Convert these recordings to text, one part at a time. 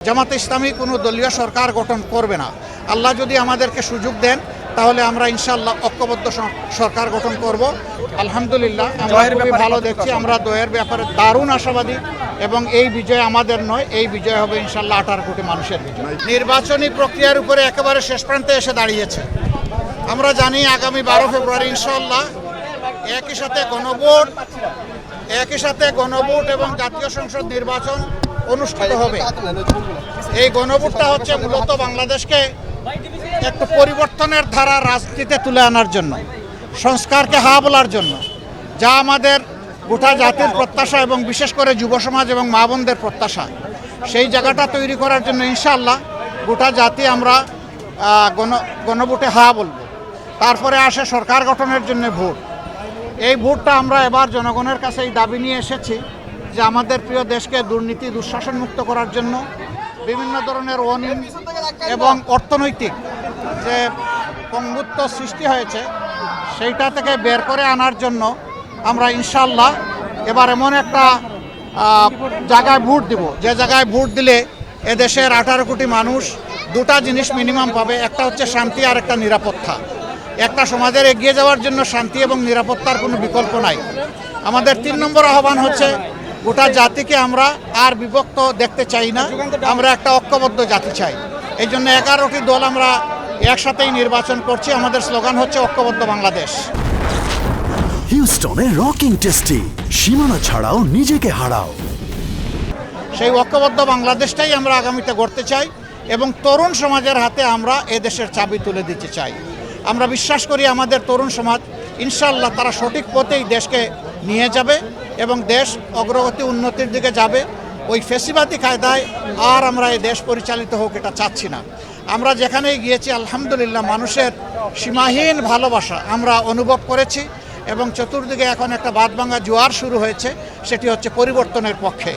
জামাতে ইসলামী কোনো দলীয় সরকার গঠন করবে না। আল্লাহ যদি আমাদেরকে সুযোগ দেন তাহলে আমরা ইনশাআল্লাহ ঐক্যবদ্ধ সরকার গঠন করব। আলহামদুলিল্লাহ আমরা খুবই ভালো দেখছি, আমরা দয়ের ব্যাপারে দারুণ আশাবাদী এবং এই বিজয় আমাদের নয়, এই বিজয় হবে ইনশাআল্লাহ 18 কোটি মানুষের বিজয়। নির্বাচনী প্রক্রিয়ার উপরে একেবারে শেষ প্রান্তে এসে দাঁড়িয়েছে। আমরা জানি আগামী 12 ফেব্রুয়ারি ইনশাআল্লাহ একই সাথে গণভোট এবং জাতীয় সংসদ নির্বাচন অনুষ্ঠিত হবে। এই গণভোটটা হচ্ছে মূলত বাংলাদেশকে একটু পরিবর্তনের ধারা রাজনীতিতে তুলে আনার জন্য, সংস্কারকে হা বলার জন্য, যা আমাদের গোটা জাতির প্রত্যাশা এবং বিশেষ করে যুব সমাজ এবং মা বোনদের প্রত্যাশা, সেই জায়গাটা তৈরি করার জন্য ইনশাআল্লাহ গোটা জাতি আমরা গণভোটে হা বলবো। তারপরে আসে সরকার গঠনের জন্য ভোট। এই ভোটটা আমরা এবার জনগণের কাছে এই দাবি নিয়ে এসেছি যে আমাদের প্রিয় দেশকে দুর্নীতি দুঃশাসন মুক্ত করার জন্য বিভিন্ন ধরনের অনিয়ম এবং অর্থনৈতিক যে পঙ্গুত্ব সৃষ্টি হয়েছে সেইটা থেকে বের করে আনার জন্য আমরা ইনশাআল্লাহ এবার এমন একটা জায়গায় ভোট দিব, যে জায়গায় ভোট দিলে এদেশের 18 কোটি মানুষ দুটা জিনিস মিনিমাম পাবে। একটা হচ্ছে শান্তি আর একটা নিরাপত্তা। একটা সমাজের এগিয়ে যাওয়ার জন্য শান্তি এবং নিরাপত্তার কোনো বিকল্প নাই। আমাদের 3 নম্বর আহ্বান হচ্ছে গোটা জাতিকে আমরা আর বিভক্ত দেখতে চাই না, আমরা একটা ঐক্যবদ্ধ জাতি চাই। এই জন্য 11টি দল আমরা একসাথেই নির্বাচন করছি। আমাদের স্লোগান হচ্ছে ঐক্যবদ্ধ বাংলাদেশ। হিউস্টনে রকিং টেস্টি, সীমানা ছাড়াও নিজেকে হারাও। সেই ঐক্যবদ্ধ বাংলাদেশটাই আমরা আগামীতে গড়তে চাই এবং তরুণ সমাজের হাতে আমরা এদেশের চাবি তুলে দিতে চাই। আমরা বিশ্বাস করি আমাদের তরুণ সমাজ ইনশাআল্লাহ তারা সঠিক পথেই দেশকে নিয়ে যাবে এবং দেশ অগ্রগতি উন্নতির দিকে যাবে। ওই ফেসিবাদী কায়দায় আর আমরা এই দেশ পরিচালিত হোক এটা চাচ্ছি না। আমরা যেখানেই গিয়েছি আলহামদুলিল্লাহ মানুষের সীমাহীন ভালোবাসা আমরা অনুভব করেছি এবং চতুর্দিকে এখন একটা বাঁধভাঙা জোয়ার শুরু হয়েছে, সেটি হচ্ছে পরিবর্তনের পক্ষে।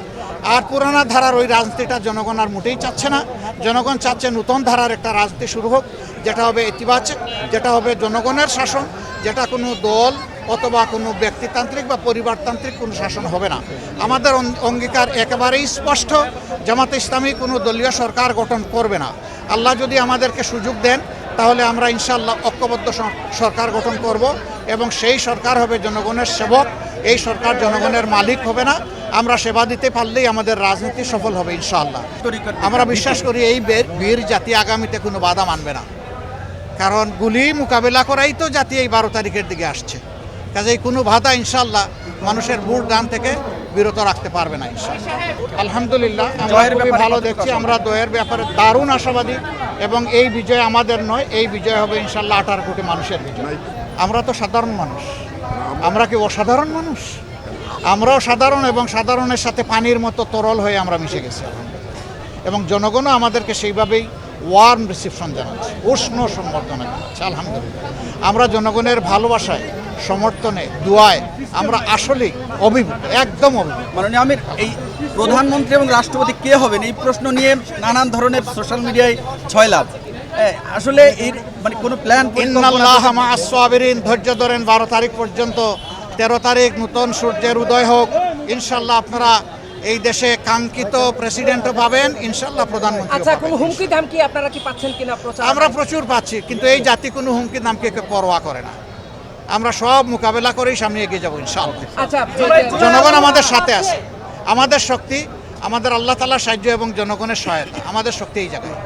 আর পুরানা ধারার ওই রাজনীতিটা জনগণ আর মোটেই চাচ্ছে না। জনগণ চাচ্ছে নতুন ধারার একটা রাজনীতি শুরু হোক, যেটা হবে ইতিবাচক, যেটা হবে জনগণের শাসন, যেটা কোনো দল অথবা কোনো ব্যক্তিতান্ত্রিক বা পরিবারতান্ত্রিক কোনো শাসন হবে না। আমাদের অঙ্গীকার একেবারেই স্পষ্ট, জামাতে ইসলামী কোনো দলীয় সরকার গঠন করবে না। আল্লাহ যদি আমাদেরকে সুযোগ দেন তাহলে আমরা ইনশাআল্লাহ ঐক্যবদ্ধ সরকার গঠন করব এবং সেই সরকার হবে জনগণের সেবক। এই সরকার জনগণের মালিক হবে না। আমরা সেবা দিতে পারলেই আমাদের রাজনীতি সফল হবে ইনশাআল্লাহ। আমরা বিশ্বাস করি এই বীর জাতি আগামীতে কোনো বাধা মানবে না, কারণ গুলি মোকাবেলা করাই তো জাতি এই 12 তারিখের দিকে আসছে। কাজেই কোনো বাধা ইনশাআল্লাহ মানুষের ভোট দান থেকে বিরত রাখতে পারবে না ইনশাআল্লাহ। আলহামদুলিল্লাহ আমরা খুবই ভালো দেখছি, আমরা দয়ের ব্যাপারে দারুণ আশাবাদী এবং এই বিজয় আমাদের নয়, এই বিজয় হবে ইনশাআল্লাহ 18 কোটি মানুষের বিজয়। আমরা তো সাধারণ মানুষ, আমরা কি অসাধারণ মানুষ? আমরাও সাধারণ এবং সাধারণের সাথে পানির মতো তরল হয়ে আমরা মিশে গেছি এবং জনগণও আমাদেরকে সেইভাবেই ওয়ার্ম রিসিপশন জানাচ্ছে, উষ্ণ সম্বর্ধনা জানাচ্ছে। আলহামদুলিল্লাহ আমরা জনগণের ভালোবাসায়, সমর্থনে, দোয়ায় আমরা আসলেই অভিভূত, একদম অভিভূত। মাননীয় আমির, এই প্রধানমন্ত্রী এবং রাষ্ট্রপতি কে হবেন এই প্রশ্ন নিয়ে নানান ধরনের সোশ্যাল মিডিয়ায় ছয়লাভ। আসলে এর মানে কোনো প্ল্যান? ইন্নাল্লাহা মা'আস সাবিরিন, ধৈর্য ধরেন 12 তারিখ পর্যন্ত। 13 তারিখ নতুন সূর্যের উদয় হোক। ইনশাআল্লাহ আপনারা এই দেশে কাঙ্ক্ষিত প্রেসিডেন্টও পাবেন, ইনশাআল্লাহ প্রধানমন্ত্রী। আচ্ছা, কোনো হুমকি ধামকি আপনারা কি পাচ্ছেন কিনা? আমরা প্রচুর পাচ্ছি, কিন্তু এই জাতি কোনো হুমকি ধামকি পরোয়া করে না। আমরা সব মোকাবেলা করেই সামনে এগিয়ে যাবো ইনশাআল্লাহ। আচ্ছা, জনগণ আমাদের সাথে আছে। আমাদের শক্তি, আমাদের আল্লাহ তাআলার সাহায্য এবং জনগণের সহায়তা, আমাদের শক্তি এই জায়গায়।